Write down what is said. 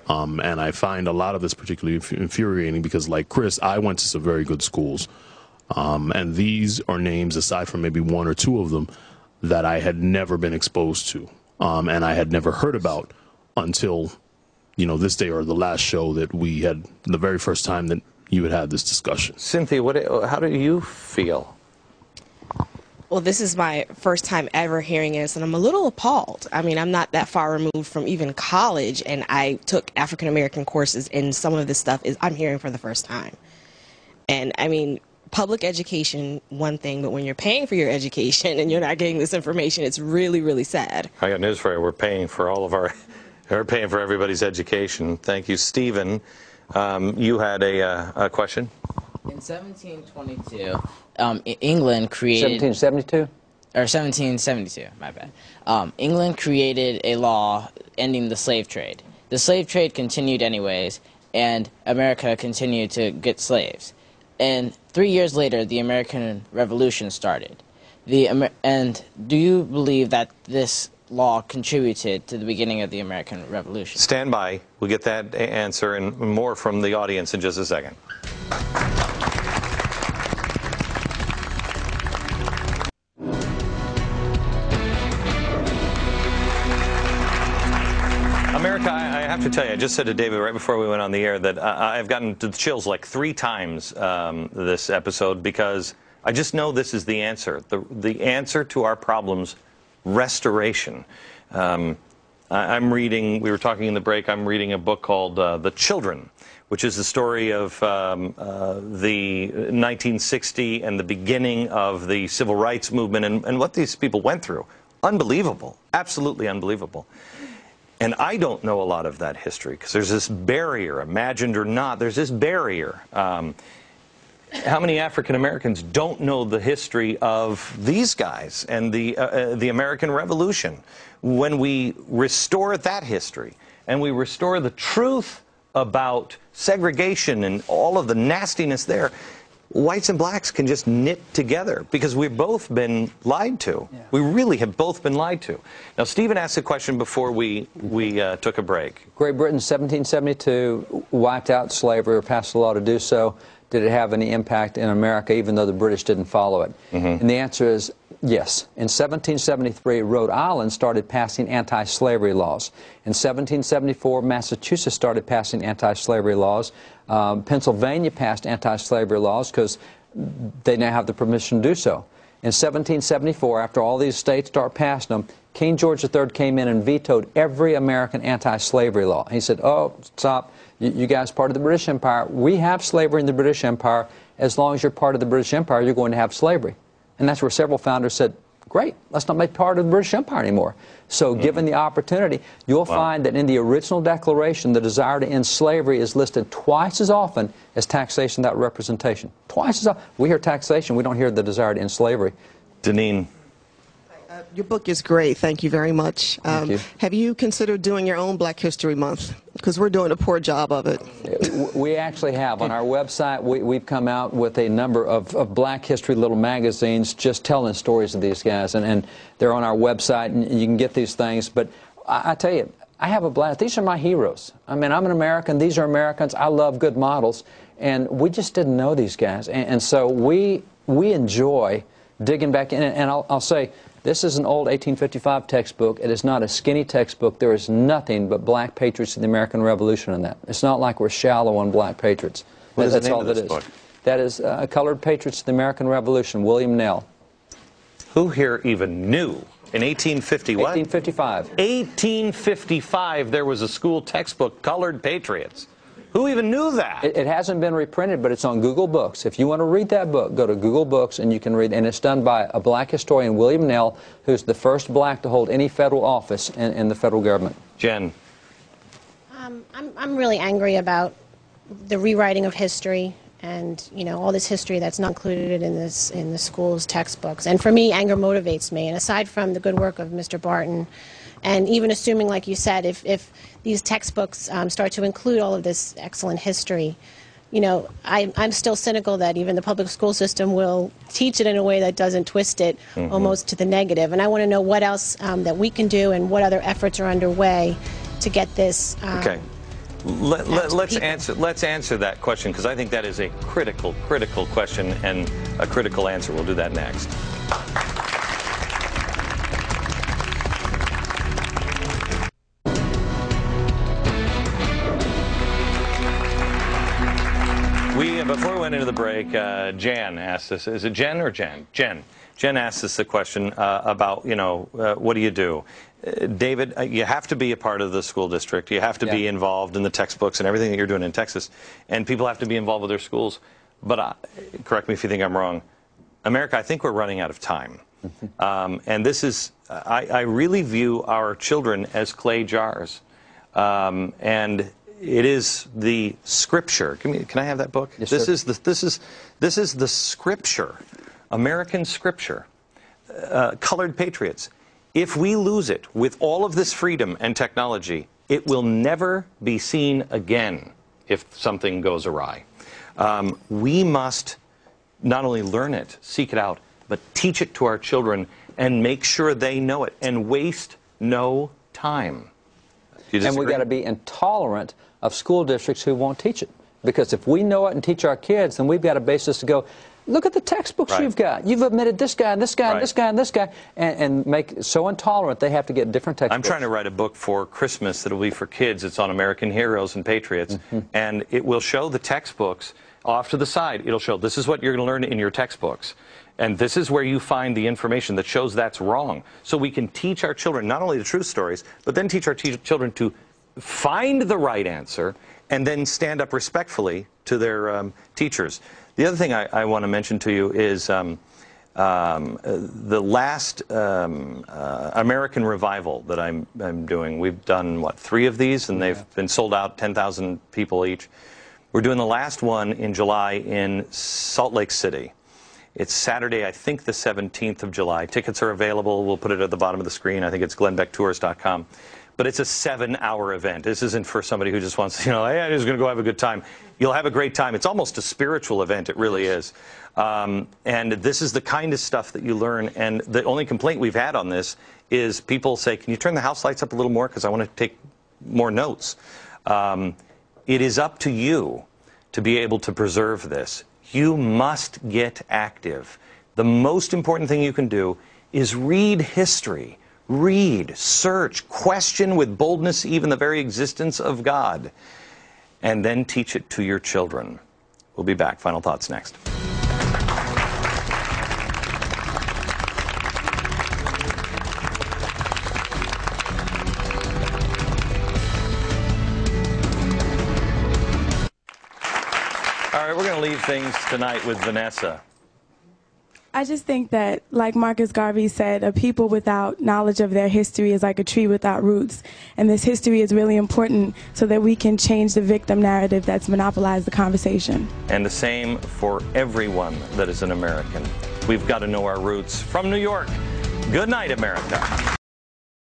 And I find a lot of this particularly infuriating because, like Chris, I went to some very good schools. And these are names, aside from maybe one or two of them, that I had never been exposed to, and I had never heard about until, you know, this day or the last show that we had, the very first time that you had this discussion. Cynthia, how do you feel? Well, this is my first time ever hearing this, and I'm a little appalled. I mean, I'm not that far removed from even college, and I took African-American courses, and some of this stuff I'm hearing for the first time. And, I mean, public education, one thing, but when you're paying for your education and you're not getting this information, it's really, really sad. I got news for you. We're paying for we're paying for everybody's education. Thank you. Stephen, you had a question? In 1722, England created... 1772? Or 1772, my bad. England created a law ending the slave trade. The slave trade continued anyways, and America continued to get slaves. And 3 years later, the American Revolution started. And do you believe that this law contributed to the beginning of the American Revolution? Stand by. We'll get that answer and more from the audience in just a second. America, I have to tell you, I just said to David right before we went on the air that I've gotten the chills like 3 times this episode because I just know this is the answer. The answer to our problems, restoration. I'm reading, we were talking in the break, I'm reading a book called The Children, which is the story of the 1960 and the beginning of the civil rights movement and what these people went through. Unbelievable. Absolutely unbelievable. And I don't know a lot of that history because there's this barrier, imagined or not, there's this barrier. How many African Americans don't know the history of these guys and the American Revolution? When we restore that history and we restore the truth about segregation and all of the nastiness there, whites and blacks can just knit together because we've both been lied to. Yeah. We really have both been lied to. Now, Stephen asked a question before we took a break. Great Britain, 1772, wiped out slavery or passed a law to do so. Did it have any impact in America, even though the British didn't follow it? Mm-hmm. And the answer is yes. In 1773, Rhode Island started passing anti-slavery laws. In 1774, Massachusetts started passing anti-slavery laws. Pennsylvania passed anti-slavery laws because they now have the permission to do so. In 1774, after all these states start passing them, King George III came in and vetoed every American anti-slavery law. He said, oh, stop. You guys are part of the British Empire. We have slavery in the British Empire. As long as you're part of the British Empire, you're going to have slavery. And that's where several founders said, great, let's not make part of the British Empire anymore. So given the opportunity, you'll find that in the original Declaration, the desire to end slavery is listed twice as often as taxation without representation. Twice as often. We hear taxation, we don't hear the desire to end slavery. Deneen. Your book is great. Thank you very much. Thank you. Have you considered doing your own Black History Month? Because we're doing a poor job of it. We actually have. On our website, we've come out with a number of Black History little magazines just telling stories of these guys. And they're on our website, and you can get these things. But I tell you, I have a blast. These are my heroes. I mean, I'm an American. These are Americans. I love good models. And we just didn't know these guys. And so we enjoy digging back in. And I'll say, this is an old 1855 textbook. It is not a skinny textbook. There is nothing but black patriots in the American Revolution in that. It's not like we're shallow on black patriots. That's all that is. Book? That is Colored Patriots of the American Revolution, William Nell. Who here even knew? In 1850 what? 1855. 1855 there was a school textbook, Colored Patriots. Who even knew that? It hasn't been reprinted, but it's on Google Books. If you want to read that book, go to Google Books and you can read. And it's done by a black historian, William Nell, who's the first black to hold any federal office in the federal government. Jen. I'm really angry about the rewriting of history and, you know, all this history that's not included in the school's textbooks. And for me, anger motivates me. And aside from the good work of Mr. Barton, and even assuming, like you said, if these textbooks start to include all of this excellent history, you know, I'm still cynical that even the public school system will teach it in a way that doesn't twist it almost to the negative. And I want to know what else that we can do and what other efforts are underway to get this. Okay. Let's answer that question, because I think that is a critical question and a critical answer. We'll do that next. Before we went into the break, Jan asked us, is it Jen or Jen? Jen asked us the question about, what do you do? David, you have to be a part of the school district. You have to be involved in the textbooks and everything that you're doing in Texas. And people have to be involved with their schools. But correct me if you think I'm wrong. America, I think we're running out of time. And this is, I really view our children as clay jars. And it is the scripture. Can I have that book? Yes, this sir. This is the scripture, American scripture, colored patriots. If we lose it with all of this freedom and technology, it will never be seen again if something goes awry. We must not only learn it, seek it out, but teach it to our children and make sure they know it and waste no time. And we've got to be intolerant of school districts who won't teach it. Because if we know it and teach our kids, then we've got a basis to go, look at the textbooks you've got. You've omitted this guy and this guy and this guy and this guy, and make so intolerant they have to get different textbooks. I'm trying to write a book for Christmas that will be for kids. It's on American heroes and patriots. And it will show the textbooks off to the side. It'll show this is what you're going to learn in your textbooks. And this is where you find the information that shows that's wrong. So we can teach our children not only the truth stories, but then teach our children to find the right answer and then stand up respectfully to their teachers. The other thing I want to mention to you is the last American revival that I'm doing. We've done, what, 3 of these, and they've been sold out, 10,000 people each. We're doing the last one in July in Salt Lake City. It's Saturday, I think the 17th of July. Tickets are available. We'll put it at the bottom of the screen. I think it's glennbecktours.com. But it's a 7-hour event. This isn't for somebody who just wants, hey, I'm just going to go have a good time. You'll have a great time. It's almost a spiritual event. It really is. And this is the kind of stuff that you learn. And the only complaint we've had on this is people say, can you turn the house lights up a little more? Because I want to take more notes. It is up to you to be able to preserve this. You must get active. The most important thing you can do is read history. Read, search, question with boldness even the very existence of God, and then teach it to your children. We'll be back. Final thoughts next. All right, we're going to leave things tonight with Vanessa. I just think that, like Marcus Garvey said, a people without knowledge of their history is like a tree without roots. And this history is really important so that we can change the victim narrative that's monopolized the conversation. And the same for everyone that is an American. We've got to know our roots. From New York, good night, America.